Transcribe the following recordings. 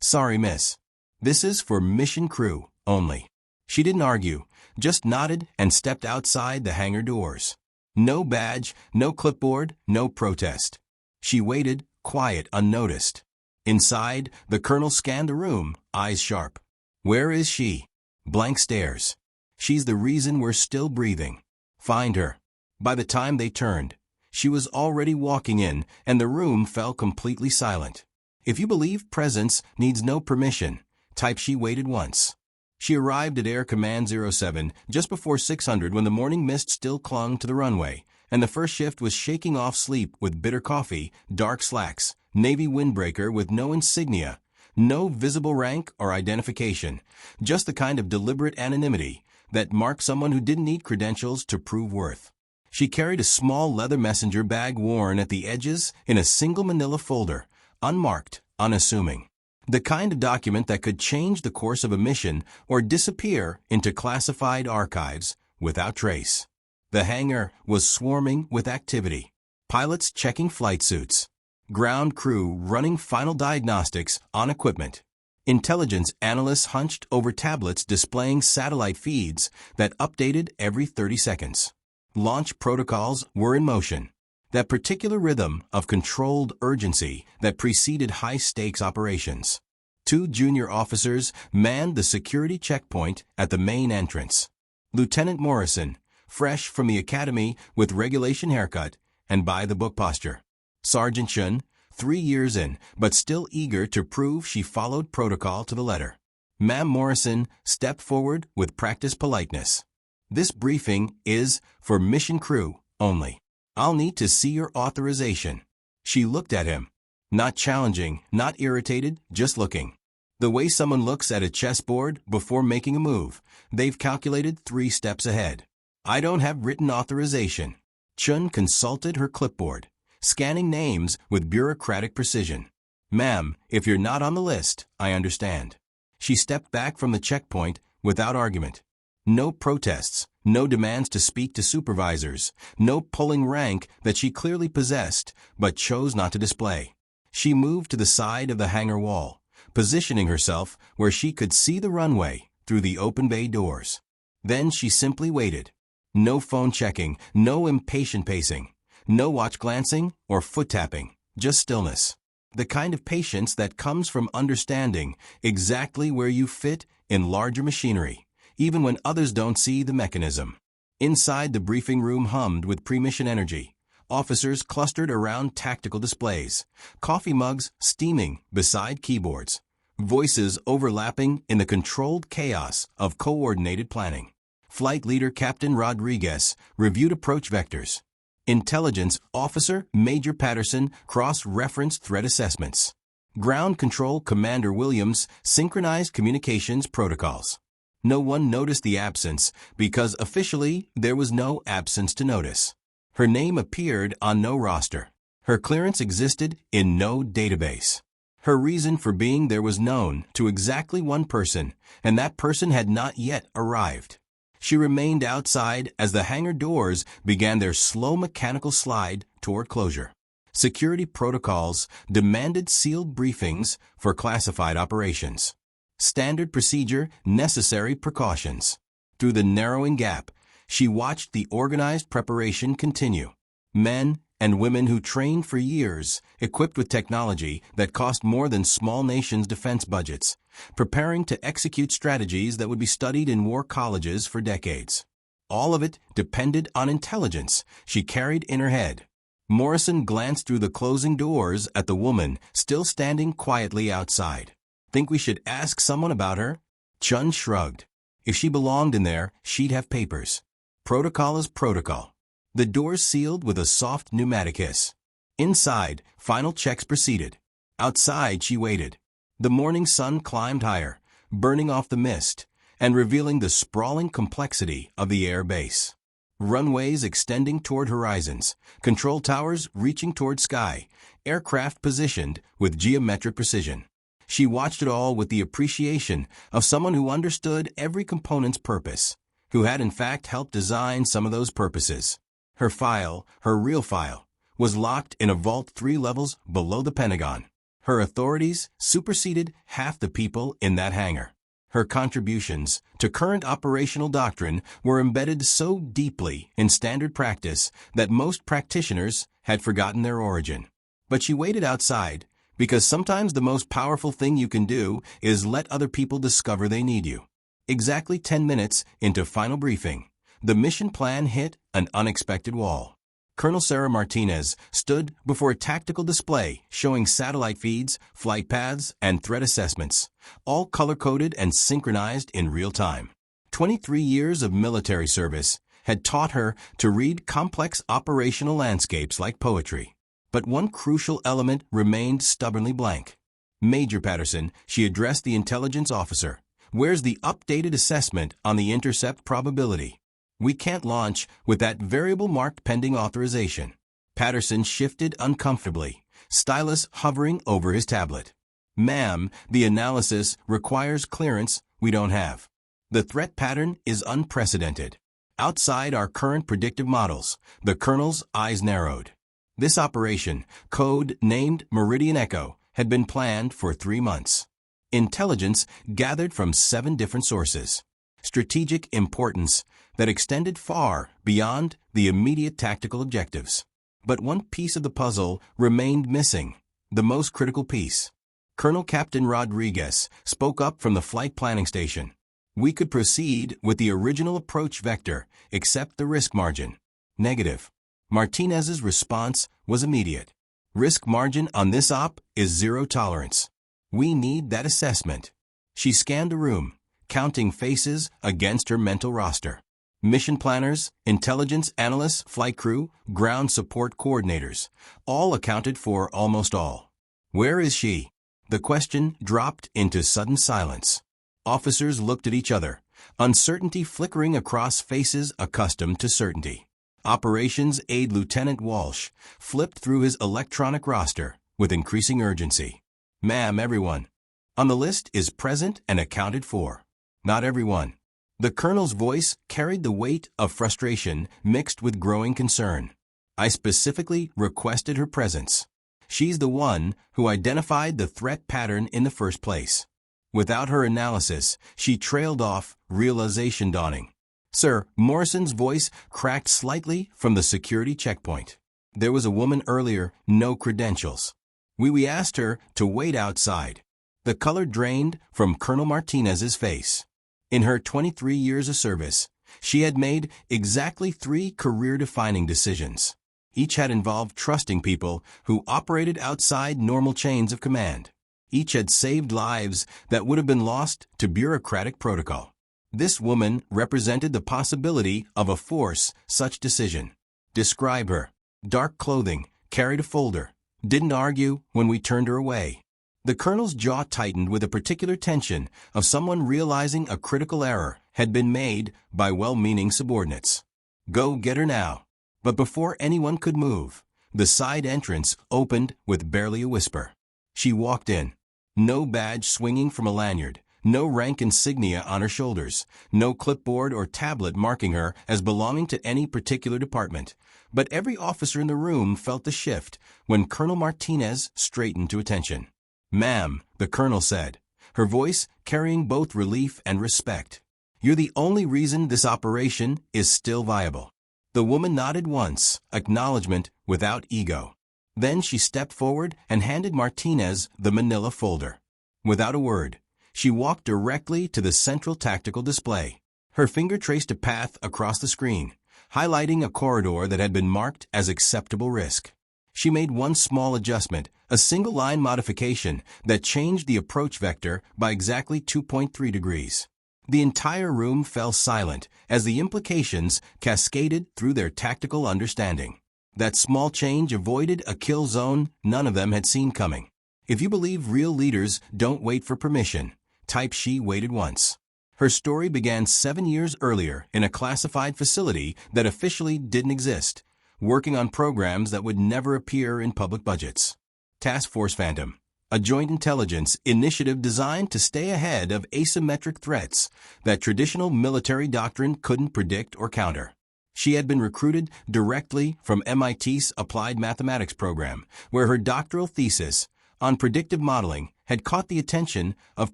"Sorry, miss. This is for mission crew only." She didn't argue, just nodded and stepped outside the hangar doors. No badge, no clipboard, no protest. She waited, quiet, unnoticed. Inside, the colonel scanned the room, eyes sharp. "Where is she?" Blank stares. "She's the reason we're still breathing. Find her." By the time they turned, she was already walking in, and the room fell completely silent. If you believe presence needs no permission, type "she waited once." She arrived at Air Command 07 just before 600 when the morning mist still clung to the runway, and the first shift was shaking off sleep with bitter coffee, dark slacks, Navy windbreaker with no insignia, no visible rank or identification, just the kind of deliberate anonymity that marked someone who didn't need credentials to prove worth. She carried a small leather messenger bag worn at the edges in a single manila folder, unmarked, unassuming. The kind of document that could change the course of a mission or disappear into classified archives without trace. The hangar was swarming with activity. Pilots checking flight suits. Ground crew running final diagnostics on equipment. Intelligence analysts hunched over tablets displaying satellite feeds that updated every 30 seconds. Launch protocols were in motion. That particular rhythm of controlled urgency that preceded high-stakes operations. 2 junior officers manned the security checkpoint at the main entrance. Lieutenant Morrison, fresh from the academy with regulation haircut and by-the-book posture. Sergeant Chun, 3 years in, but still eager to prove she followed protocol to the letter. Ma'am Morrison stepped forward with practiced politeness. "This briefing is for mission crew only. I'll need to see your authorization." She looked at him. Not challenging, not irritated, just looking. The way someone looks at a chessboard before making a move, they've calculated 3 steps ahead. "I don't have written authorization." Chun consulted her clipboard, scanning names with bureaucratic precision. "Ma'am, if you're not on the list, I understand." She stepped back from the checkpoint without argument. No protests, no demands to speak to supervisors, no pulling rank that she clearly possessed but chose not to display. She moved to the side of the hangar wall, positioning herself where she could see the runway through the open bay doors. Then she simply waited. No phone checking, no impatient pacing, no watch glancing or foot tapping, just stillness. The kind of patience that comes from understanding exactly where you fit in larger machinery, even when others don't see the mechanism. Inside, the briefing room hummed with pre-mission energy. Officers clustered around tactical displays, coffee mugs steaming beside keyboards, voices overlapping in the controlled chaos of coordinated planning. Flight leader Captain Rodriguez reviewed approach vectors. Intelligence Officer Major Patterson cross-referenced threat assessments. Ground Control Commander Williams synchronized communications protocols. No one noticed the absence because officially there was no absence to notice. Her name appeared on no roster. Her clearance existed in no database. Her reason for being there was known to exactly one person, and that person had not yet arrived. She remained outside as the hangar doors began their slow mechanical slide toward closure. Security protocols demanded sealed briefings for classified operations. Standard procedure, necessary precautions. Through the narrowing gap, she watched the organized preparation continue. Men and women who trained for years, equipped with technology that cost more than small nations' defense budgets, preparing to execute strategies that would be studied in war colleges for decades. All of it depended on intelligence she carried in her head. Morrison glanced through the closing doors at the woman still standing quietly outside. "Think we should ask someone about her?" Chun shrugged. If she belonged in there, she'd have papers. Protocol is protocol. The doors sealed with a soft pneumatic hiss. Inside, final checks proceeded. Outside, she waited. The morning sun climbed higher, burning off the mist and revealing the sprawling complexity of the air base. Runways extending toward horizons, control towers reaching toward sky, aircraft positioned with geometric precision. She watched it all with the appreciation of someone who understood every component's purpose, who had in fact helped design some of those purposes. Her file, her real file, was locked in a vault 3 levels below the Pentagon. Her authorities superseded half the people in that hangar. Her contributions to current operational doctrine were embedded so deeply in standard practice that most practitioners had forgotten their origin. But she waited outside, because sometimes the most powerful thing you can do is let other people discover they need you. Exactly 10 minutes into final briefing, the mission plan hit an unexpected wall. Colonel Sarah Martinez stood before a tactical display showing satellite feeds, flight paths, and threat assessments, all color-coded and synchronized in real time. 23 years of military service had taught her to read complex operational landscapes like poetry. But one crucial element remained stubbornly blank. Major Patterson, she addressed the intelligence officer. Where's the updated assessment on the intercept probability? We can't launch with that variable marked pending authorization. Patterson shifted uncomfortably, stylus hovering over his tablet. Ma'am, the analysis requires clearance we don't have. The threat pattern is unprecedented. Outside our current predictive models, the colonel's eyes narrowed. This operation, code named Meridian Echo, had been planned for 3 months. Intelligence gathered from 7 different sources. Strategic importance that extended far beyond the immediate tactical objectives. But one piece of the puzzle remained missing, the most critical piece. Colonel Captain Rodriguez spoke up from the flight planning station. We could proceed with the original approach vector, except the risk margin. Negative. Martinez's response was immediate. Risk margin on this op is 0 tolerance. We need that assessment. She scanned the room, counting faces against her mental roster. Mission planners, intelligence analysts, flight crew, ground support coordinators, all accounted for almost all. Where is she? The question dropped into sudden silence. Officers looked at each other, uncertainty flickering across faces accustomed to certainty. Operations Aide Lieutenant Walsh flipped through his electronic roster with increasing urgency. Ma'am, everyone on the list is present and accounted for. Not everyone. The colonel's voice carried the weight of frustration mixed with growing concern. I specifically requested her presence. She's the one who identified the threat pattern in the first place. Without her analysis, she trailed off, realization dawning. Sir, Morrison's voice cracked slightly from the security checkpoint. There was a woman earlier, no credentials. We asked her to wait outside. The color drained from Colonel Martinez's face. In her 23 years of service, she had made exactly 3 career-defining decisions. Each had involved trusting people who operated outside normal chains of command. Each had saved lives that would have been lost to bureaucratic protocol. This woman represented the possibility of a force such decision. Describe her. Dark clothing, carried a folder, didn't argue when we turned her away. The colonel's jaw tightened with a particular tension of someone realizing a critical error had been made by well-meaning subordinates. Go get her now. But before anyone could move, the side entrance opened with barely a whisper. She walked in. No badge swinging from a lanyard, no rank insignia on her shoulders, no clipboard or tablet marking her as belonging to any particular department. But every officer in the room felt the shift when Colonel Martinez straightened to attention. Ma'am, the colonel said, her voice carrying both relief and respect. You're the only reason this operation is still viable. The woman nodded once, acknowledgment without ego. Then she stepped forward and handed Martinez the manila folder. Without a word, she walked directly to the central tactical display. Her finger traced a path across the screen, highlighting a corridor that had been marked as acceptable risk. She made one small adjustment, a single-line modification that changed the approach vector by exactly 2.3 degrees. The entire room fell silent as the implications cascaded through their tactical understanding. That small change avoided a kill zone none of them had seen coming. If you believe real leaders don't wait for permission, type she waited once. Her story began 7 years earlier in a classified facility that officially didn't exist, working on programs that would never appear in public budgets. Task Force Phantom, a joint intelligence initiative designed to stay ahead of asymmetric threats that traditional military doctrine couldn't predict or counter. She had been recruited directly from MIT's Applied Mathematics program, where her doctoral thesis, on predictive modeling had caught the attention of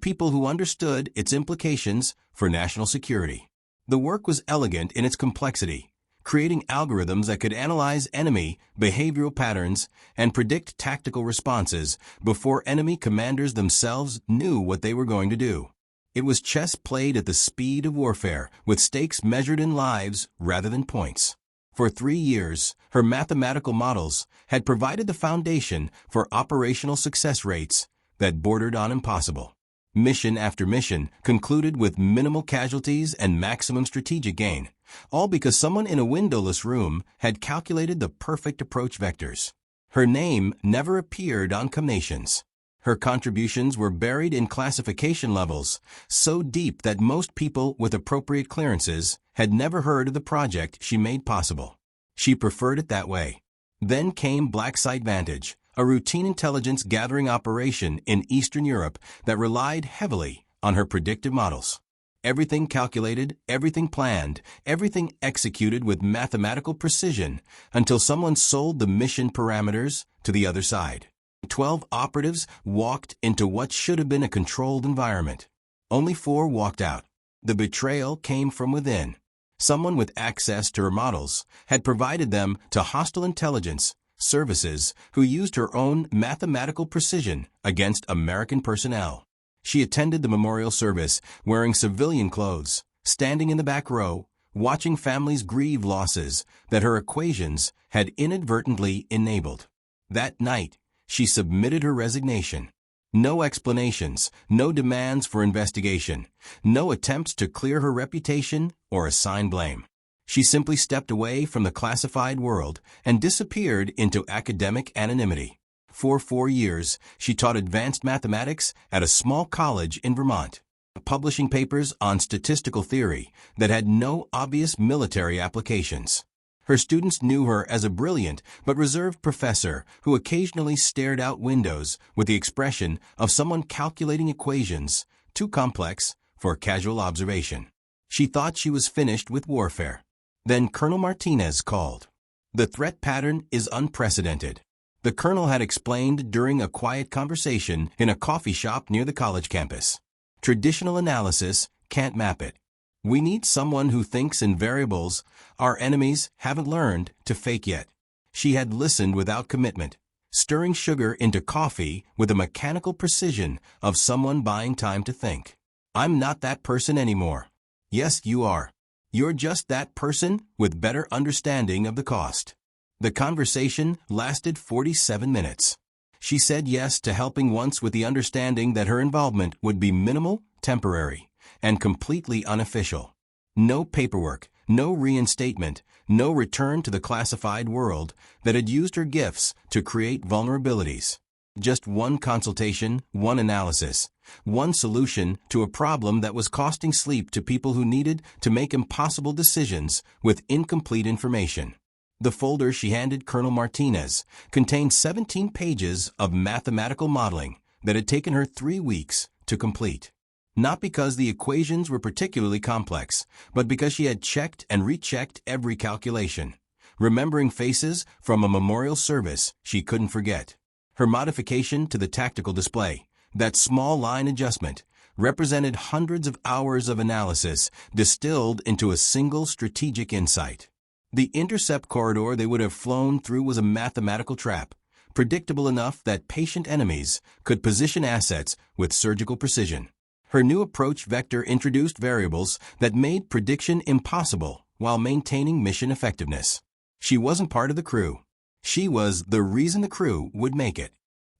people who understood its implications for national security. The work was elegant in its complexity, creating algorithms that could analyze enemy behavioral patterns and predict tactical responses before enemy commanders themselves knew what they were going to do. It was chess played at the speed of warfare, with stakes measured in lives rather than points. For 3 years, her mathematical models had provided the foundation for operational success rates that bordered on impossible. Mission after mission concluded with minimal casualties and maximum strategic gain, all because someone in a windowless room had calculated the perfect approach vectors. Her name never appeared on comnations. Her contributions were buried in classification levels so deep that most people with appropriate clearances had never heard of the project she made possible. She preferred it that way. Then came Black Site Vantage, a routine intelligence gathering operation in Eastern Europe that relied heavily on her predictive models. Everything calculated, everything planned, everything executed with mathematical precision until someone sold the mission parameters to the other side. 12 operatives walked into what should have been a controlled environment. Only 4 walked out. The betrayal came from within. Someone with access to her models had provided them to hostile intelligence services who used her own mathematical precision against American personnel. She attended the memorial service wearing civilian clothes, standing in the back row, watching families grieve losses that her equations had inadvertently enabled. That night, she submitted her resignation. No explanations, no demands for investigation, no attempts to clear her reputation or assign blame. She simply stepped away from the classified world and disappeared into academic anonymity. For 4 years, she taught advanced mathematics at a small college in Vermont, publishing papers on statistical theory that had no obvious military applications. Her students knew her as a brilliant but reserved professor who occasionally stared out windows with the expression of someone calculating equations too complex for casual observation. She thought she was finished with warfare. Then Colonel Martinez called. The threat pattern is unprecedented. The colonel had explained during a quiet conversation in a coffee shop near the college campus. Traditional analysis can't map it. We need someone who thinks in variables our enemies haven't learned to fake yet. She had listened without commitment, stirring sugar into coffee with the mechanical precision of someone buying time to think. I'm not that person anymore. Yes, you are. You're just that person with better understanding of the cost. The conversation lasted 47 minutes. She said yes to helping once with the understanding that her involvement would be minimal, temporary, and completely unofficial. No paperwork, no reinstatement, no return to the classified world that had used her gifts to create vulnerabilities. Just one consultation, one analysis, one solution to a problem that was costing sleep to people who needed to make impossible decisions with incomplete information. The folder she handed Colonel Martinez contained 17 pages of mathematical modeling that had taken her 3 weeks to complete. Not because the equations were particularly complex, but because she had checked and rechecked every calculation, remembering faces from a memorial service she couldn't forget. Her modification to the tactical display, that small line adjustment, represented hundreds of hours of analysis distilled into a single strategic insight. The intercept corridor they would have flown through was a mathematical trap, predictable enough that patient enemies could position assets with surgical precision. Her new approach vector introduced variables that made prediction impossible while maintaining mission effectiveness. She wasn't part of the crew. She was the reason the crew would make it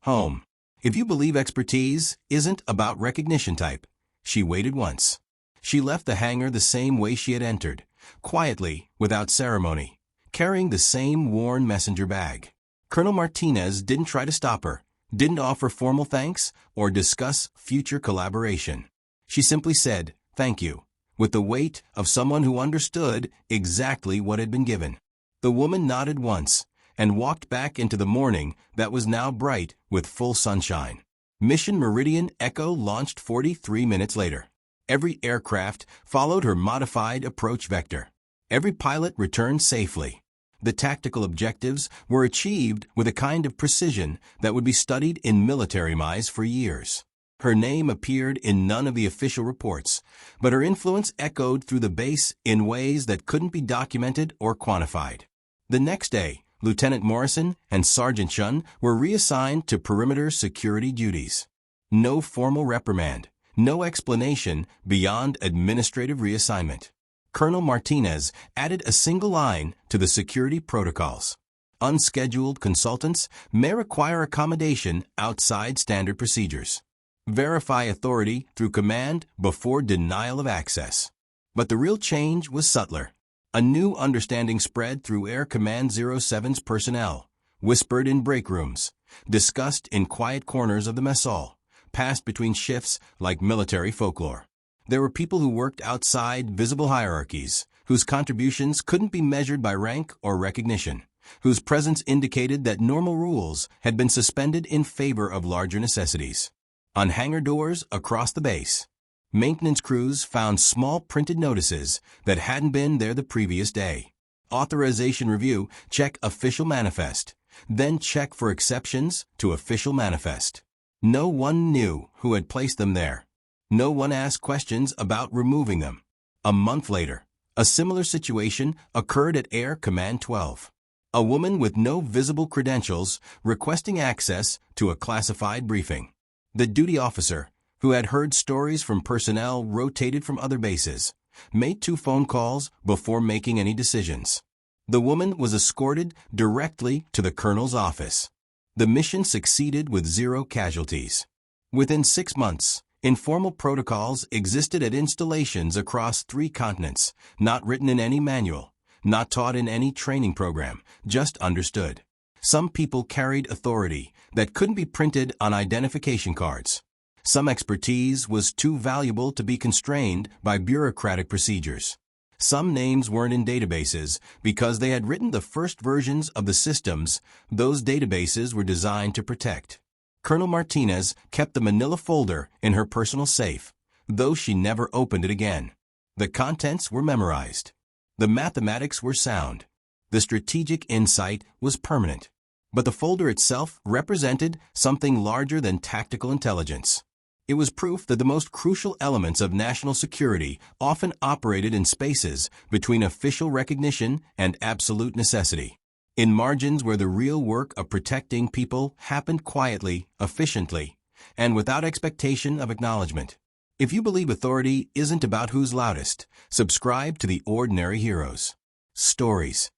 home. If you believe expertise isn't about recognition type, she waited once. She left the hangar the same way she had entered, quietly, without ceremony, carrying the same worn messenger bag. Colonel Martinez didn't try to stop her, didn't offer formal thanks or discuss future collaboration. She simply said, "Thank you," with the weight of someone who understood exactly what had been given. The woman nodded once and walked back into the morning that was now bright with full sunshine. Mission Meridian Echo launched 43 minutes later. Every aircraft followed her modified approach vector. Every pilot returned safely. The tactical objectives were achieved with a kind of precision that would be studied in military mice for years. Her name appeared in none of the official reports, but her influence echoed through the base in ways that couldn't be documented or quantified. The next day, Lieutenant Morrison and Sergeant Shun were reassigned to perimeter security duties. No formal reprimand, no explanation beyond administrative reassignment. Colonel Martinez added a single line to the security protocols. Unscheduled consultants may require accommodation outside standard procedures. Verify authority through command before denial of access. But the real change was subtler. A new understanding spread through Air Command 07's personnel, whispered in break rooms, discussed in quiet corners of the mess hall, passed between shifts like military folklore. There were people who worked outside visible hierarchies, whose contributions couldn't be measured by rank or recognition, whose presence indicated that normal rules had been suspended in favor of larger necessities. On hangar doors across the base, maintenance crews found small printed notices that hadn't been there the previous day. Authorization review, check official manifest, then check for exceptions to official manifest. No one knew who had placed them there. No one asked questions about removing them. A month later, a similar situation occurred at Air Command 12. A woman with no visible credentials requesting access to a classified briefing. The duty officer, who had heard stories from personnel rotated from other bases, made 2 phone calls before making any decisions. The woman was escorted directly to the colonel's office. The mission succeeded with 0 casualties. Within 6 months, informal protocols existed at installations across 3 continents, not written in any manual, not taught in any training program, just understood. Some people carried authority that couldn't be printed on identification cards. Some expertise was too valuable to be constrained by bureaucratic procedures. Some names weren't in databases because they had written the first versions of the systems those databases were designed to protect. Colonel Martinez kept the manila folder in her personal safe, though she never opened it again. The contents were memorized. The mathematics were sound. The strategic insight was permanent. But the folder itself represented something larger than tactical intelligence. It was proof that the most crucial elements of national security often operated in spaces between official recognition and absolute necessity. In margins where the real work of protecting people happened quietly, efficiently, and without expectation of acknowledgment. If you believe authority isn't about who's loudest, subscribe to the Ordinary Heroes. Stories.